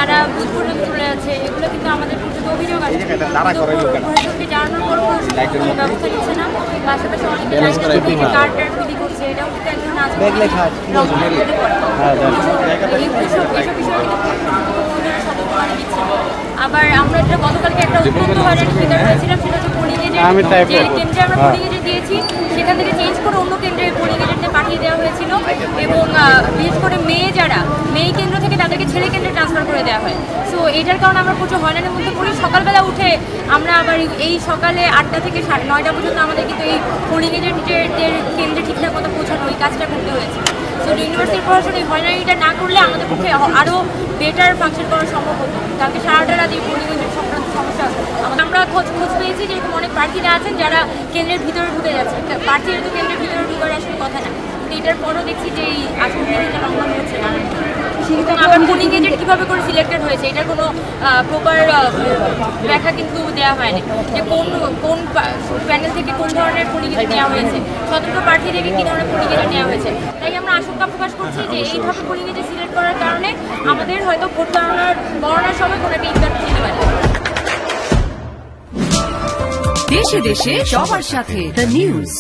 তারা বুথ পর্যন্ত চলে যাচ্ছে, এগুলো কিন্তু আমাদের পর্যন্ত অভিযোগ আছে। প্রশাসনকে জানানোর পর কোনো ব্যবস্থা নিচ্ছে না। পাশাপাশি অনেকে কার্ড বিলি করছে, এটাও কিন্তু একজন আবার আমরা যেটা গতকালকে একটা অত্যন্ত হয়রানির শিকার হয়েছিলাম, সেটা হচ্ছে পোলিং এজেন্ট যে কেন্দ্রে আমরা পোলিং এজেন্ট দিয়েছি সেখান থেকে চেঞ্জ করে অন্য কেন্দ্রে পোলিং এজেন্টে পাঠিয়ে দেওয়া হয়েছিল এবং বিশেষ করে মেয়ে কেন্দ্র থেকে তাদেরকে ছেলে কেন্দ্রে ট্রান্সফার করে দেওয়া হয়। সো এটার কারণে আমরা প্রচুর হয়রানির মধ্যে পড়ি। সকালবেলা উঠে আমরা আবার এই সকালে 8টা থেকে 9টা পর্যন্ত আমাদের কিন্তু এই পোলিং এজেন্টের কেন্দ্রে ঠিকঠাক মতো পৌঁছানো এই কাজটা করতে হয়েছে। সো ইউনিভার্সিটি প্রশাসন এই হয়রানিটা না করলে আমাদের পক্ষে আরও বেটার ফাংশন করা সম্ভব হতো। কালকে সারাটা রাত এই পোলিং এজেন্ট সংক্রান্ত সমস্যা আমরা খোঁজ পেয়েছি যে এরকম অনেক প্রার্থীরা আছেন যারা কেন্দ্রের ভিতরে ঢুকে যাচ্ছে। প্রার্থীরা তো কেন্দ্রের ভিতরে ঢুকার আসলে কথা না, কিন্তু এটার পরও দেখছি যে এই আচরণবিধিটা লঙ্ঘন হচ্ছে না। আবার পোলিং এজেন্ট কীভাবে করে সিলেক্টেড হয়েছে এটার কোনো প্রপার ব্যাখ্যা কিন্তু দেওয়া হয়নি, যে কোন প্যানেল থেকে কোন ধরনের পোলিং এজেন্ট নেওয়া হয়েছে, স্বতন্ত্র প্রার্থী থেকে কী ধরনের পোলিং এজেন্ট নেওয়া হয়েছে। তাই আমরা আশঙ্কা প্রকাশ করছি যে এইভাবে পোলিং এজেন্ট সিলেক্ট করার কারণে আমাদের হয়তো ভোট গণনার সময় কোনো একটা ইম্প্যাক্ট দিতে পারে। দেশে দেশে সবার সাথে দ্য নিউজ।